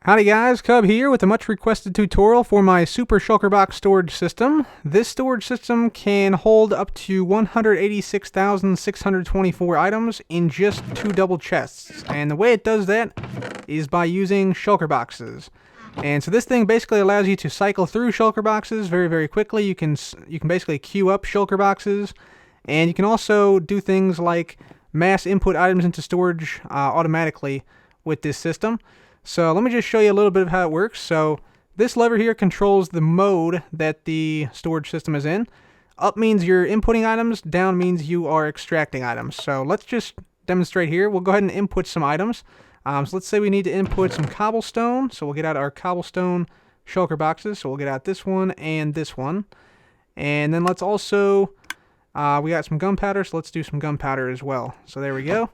Howdy guys, Cub here with a much requested tutorial for my Super Shulker Box Storage System. This storage system can hold up to 186,624 items in just 2 double chests. And the way it does that is by using Shulker boxes. And so this thing basically allows you to cycle through Shulker boxes very quickly. You can basically queue up Shulker boxes, and you can also do things like mass input items into storage automatically with this system. So let me just show you a little bit of how it works. So this lever here controls the mode that the storage system is in. Up means you're inputting items, down means you are extracting items. So let's just demonstrate here. We'll go ahead and input some items. So let's say we need to input some cobblestone. So we'll get out our cobblestone shulker boxes. So we'll get out this one and this one. And then let's also, we got some gunpowder, so let's do some gunpowder as well. So there we go.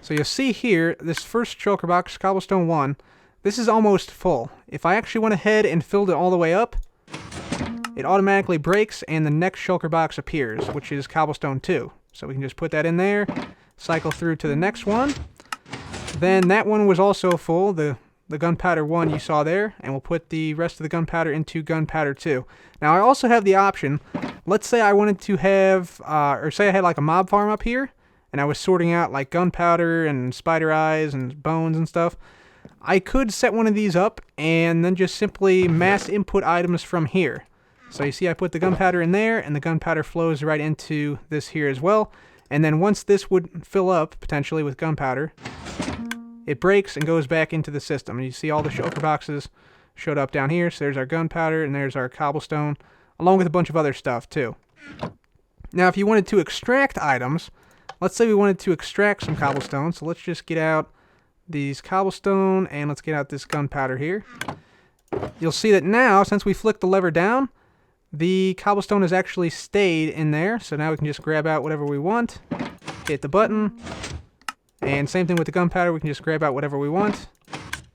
So you'll see here, this first shulker box, cobblestone 1, this is almost full. If I actually went ahead and filled it all the way up, it automatically breaks and the next shulker box appears, which is cobblestone 2. So we can just put that in there, cycle through to the next one. Then that one was also full, the gunpowder 1 you saw there, and we'll put the rest of the gunpowder into gunpowder 2. Now I also have the option, let's say I wanted to have, or say I had like a mob farm up here, and I was sorting out like gunpowder and spider eyes and bones and stuff. I could set one of these up and then just simply mass input items from here. So you see I put the gunpowder in there, and the gunpowder flows right into this here as well. And then once this would fill up, potentially with gunpowder, it breaks and goes back into the system. And you see all the shulker boxes showed up down here. So there's our gunpowder and there's our cobblestone, along with a bunch of other stuff too. Now if you wanted to extract items, let's say we wanted to extract some cobblestone, so let's just get out these cobblestone and let's get out this gunpowder here. You'll see that now, since we flicked the lever down, the cobblestone has actually stayed in there. So now we can just grab out whatever we want, hit the button, and same thing with the gunpowder, we can just grab out whatever we want,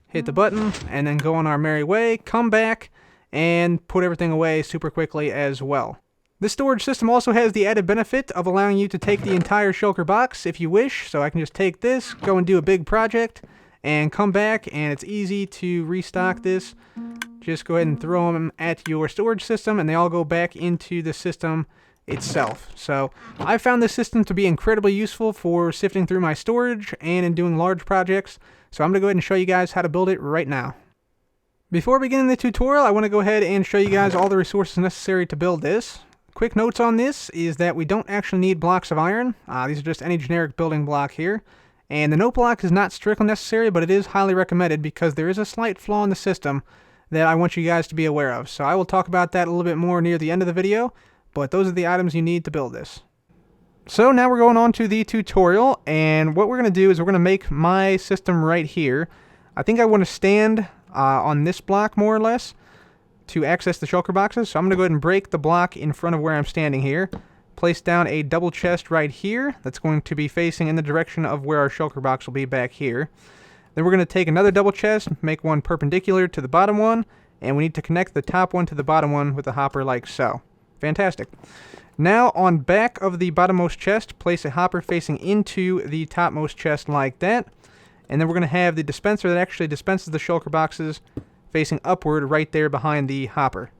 hit the button, and then go on our merry way, come back, and put everything away super quickly as well. This storage system also has the added benefit of allowing you to take the entire shulker box if you wish. So I can just take this, go and do a big project, and come back, and it's easy to restock this. Just go ahead and throw them at your storage system, and they all go back into the system itself. So I found this system to be incredibly useful for sifting through my storage and in doing large projects. So I'm going to go ahead and show you guys how to build it right now. Before beginning the tutorial, I want to go ahead and show you guys all the resources necessary to build this. Quick notes on this is that we don't actually need blocks of iron. These are just any generic building block here. And the note block is not strictly necessary, but it is highly recommended because there is a slight flaw in the system that I want you guys to be aware of. So I will talk about that a little bit more near the end of the video, but those are the items you need to build this. So now we're going on to the tutorial, and what we're going to do is we're going to make my system right here. I think I want to stand on this block more or less to access the shulker boxes. So I'm going to go ahead and break the block in front of where I'm standing here. Place down a double chest right here that's going to be facing in the direction of where our shulker box will be back here. Then we're going to take another double chest, make one perpendicular to the bottom one, and we need to connect the top one to the bottom one with a hopper like so. Fantastic. Now on back of the bottommost chest, place a hopper facing into the topmost chest like that. And then we're going to have the dispenser that actually dispenses the shulker boxes facing upward right there behind the hopper.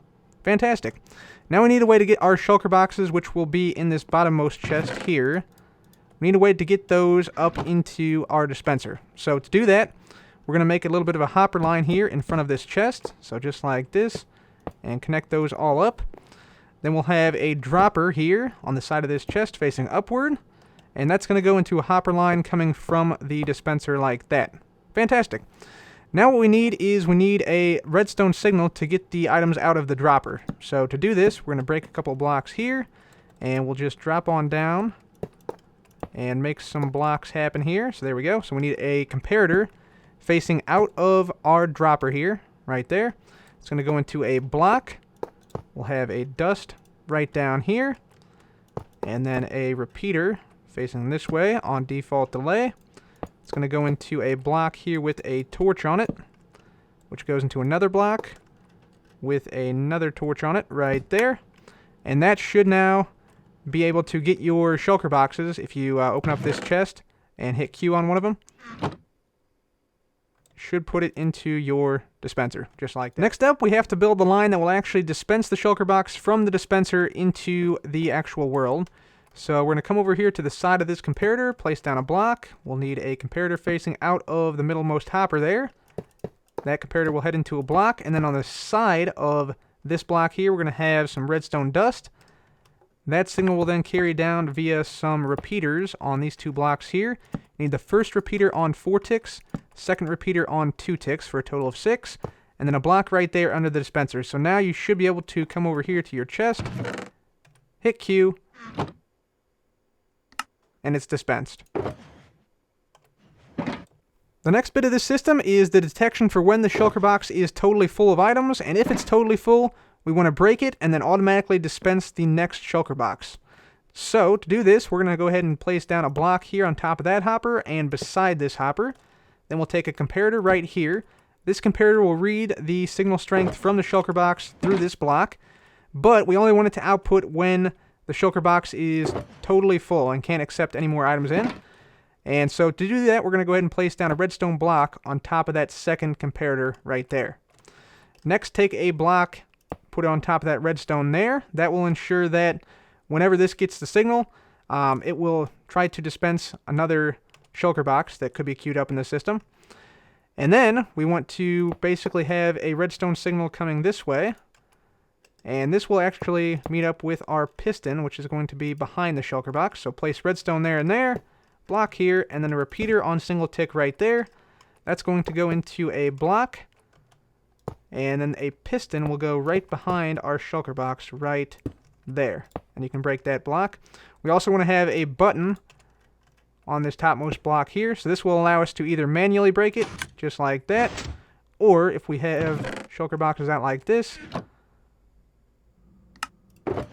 Fantastic. Now we need a way to get our shulker boxes, which will be in this bottommost chest here. We need a way to get those up into our dispenser. So to do that, we're going to make a little bit of a hopper line here in front of this chest. So just like this, and connect those all up. Then we'll have a dropper here on the side of this chest facing upward. And that's going to go into a hopper line coming from the dispenser like that. Fantastic. Now what we need is a redstone signal to get the items out of the dropper. So to do this, we're going to break a couple blocks here, and we'll just drop on down and make some blocks happen here. So there we go. So we need a comparator facing out of our dropper here, right there. It's going to go into a block. We'll have a dust right down here, and then a repeater facing this way on default delay. It's going to go into a block here with a torch on it, which goes into another block with another torch on it right there. And that should now be able to get your shulker boxes if you open up this chest and hit Q on one of them. should put it into your dispenser, just like that. Next up, we have to build the line that will actually dispense the shulker box from the dispenser into the actual world. So we're going to come over here to the side of this comparator, place down a block. We'll need a comparator facing out of the middlemost hopper there. That comparator will head into a block, and then on the side of this block here, we're going to have some redstone dust. That signal will then carry down via some repeaters on these 2 blocks here. You need the first repeater on 4 ticks, second repeater on 2 ticks for a total of 6, and then a block right there under the dispenser. So now you should be able to come over here to your chest, hit Q, and it's dispensed. The next bit of this system is the detection for when the shulker box is totally full of items, and if it's totally full, we want to break it and then automatically dispense the next shulker box. So to do this, we're going to go ahead and place down a block here on top of that hopper and beside this hopper. Then we'll take a comparator right here. This comparator will read the signal strength from the shulker box through this block, but we only want it to output when the shulker box is totally full and can't accept any more items in. And so to do that, we're going to go ahead and place down a redstone block on top of that second comparator right there. Next, take a block, put it on top of that redstone there. That will ensure that whenever this gets the signal, it will try to dispense another shulker box that could be queued up in the system. And then we want to basically have a redstone signal coming this way. And this will actually meet up with our piston, which is going to be behind the shulker box. So place redstone there and there, block here, and then a repeater on single tick right there. That's going to go into a block. And then a piston will go right behind our shulker box right there. And you can break that block. We also want to have a button on this topmost block here. So this will allow us to either manually break it, just like that, or if we have shulker boxes out like this,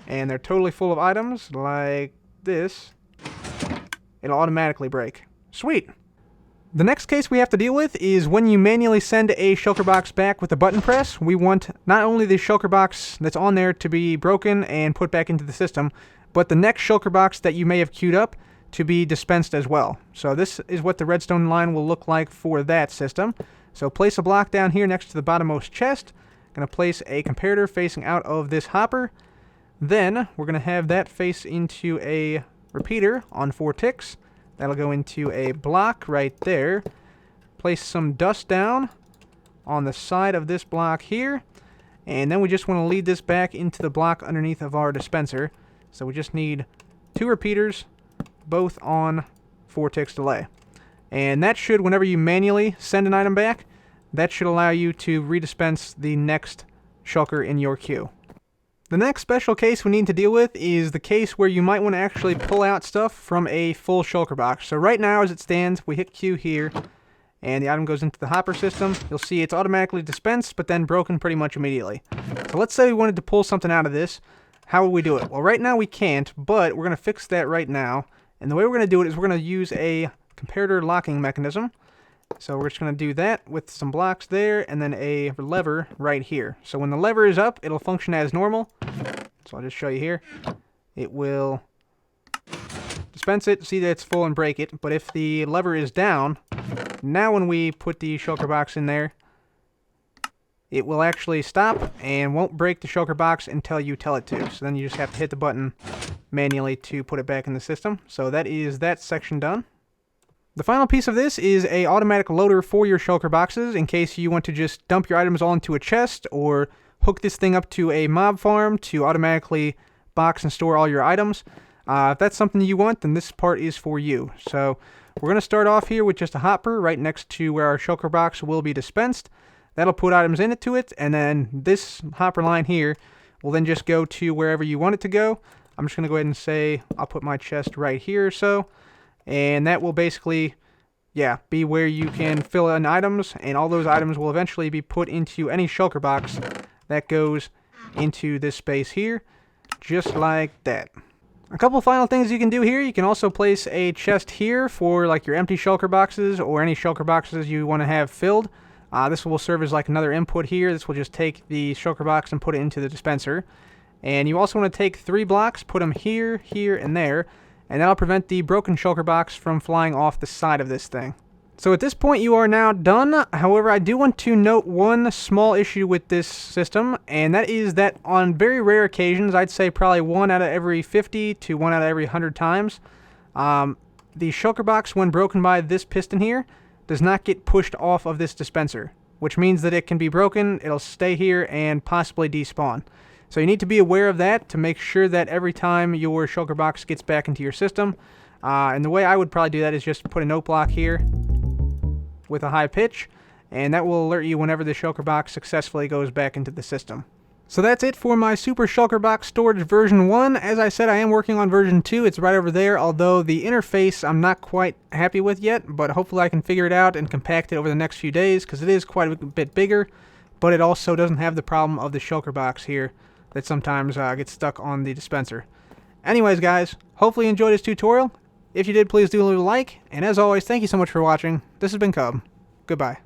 and they're totally full of items, like this, it'll automatically break. Sweet! The next case we have to deal with is when you manually send a shulker box back with a button press. We want not only the shulker box that's on there to be broken and put back into the system, but the next shulker box that you may have queued up to be dispensed as well. So this is what the redstone line will look like for that system. So place a block down here next to the bottommost chest. Going to place a comparator facing out of this hopper. Then we're going to have that face into a repeater on 4 ticks. That'll go into a block right there. Place some dust down on the side of this block here. And then we just want to lead this back into the block underneath of our dispenser. So we just need 2 repeaters, both on 4 ticks delay. And that should, whenever you manually send an item back, that should allow you to redispense the next shulker in your queue. The next special case we need to deal with is the case where you might want to actually pull out stuff from a full shulker box. So right now as it stands, we hit Q here, and the item goes into the hopper system. You'll see it's automatically dispensed, but then broken pretty much immediately. So let's say we wanted to pull something out of this. How would we do it? Well, right now we can't, but we're going to fix that right now. And the way we're going to do it is we're going to use a comparator locking mechanism. So we're just going to do that with some blocks there and then a lever right here. So when the lever is up, it'll function as normal. So I'll just show you here. It will dispense it, see that it's full, and break it. But if the lever is down, now when we put the shulker box in there, it will actually stop and won't break the shulker box until you tell it to. So then you just have to hit the button manually to put it back in the system. So that is that section done. The final piece of this is a automatic loader for your shulker boxes in case you want to just dump your items all into a chest or hook this thing up to a mob farm to automatically box and store all your items. If that's something you want, then this part is for you. So we're going to start off here with just a hopper right next to where our shulker box will be dispensed. That'll put items into it, and then this hopper line here will then just go to wherever you want it to go. I'm just going to go ahead and say I'll put my chest right here or so. And that will basically, be where you can fill in items, and all those items will eventually be put into any shulker box that goes into this space here, just like that. A couple final things you can do here. You can also place a chest here for like your empty shulker boxes or any shulker boxes you want to have filled. This will serve as like another input here. This will just take the shulker box and put it into the dispenser. And you also want to take 3 blocks, put them here, here, and there. And that'll prevent the broken shulker box from flying off the side of this thing. So at this point you are now done. However, I do want to note one small issue with this system, and that is that on very rare occasions, I'd say probably 1 out of every 50 to 1 out of every 100 times, the shulker box, when broken by this piston here, does not get pushed off of this dispenser, which means that it can be broken, it'll stay here, and possibly despawn. So you need to be aware of that to make sure that every time your shulker box gets back into your system, and the way I would probably do that is just put a note block here with a high pitch, and that will alert you whenever the shulker box successfully goes back into the system. So that's it for my Super Shulker Box Storage version 1. As I said, I am working on version 2. It's right over there, although the interface I'm not quite happy with yet, but hopefully I can figure it out and compact it over the next few days, because it is quite a bit bigger, but it also doesn't have the problem of the shulker box here that sometimes gets stuck on the dispenser. Anyways, guys, hopefully you enjoyed this tutorial. If you did, please do leave a like, and as always, thank you so much for watching. This has been Cub. Goodbye.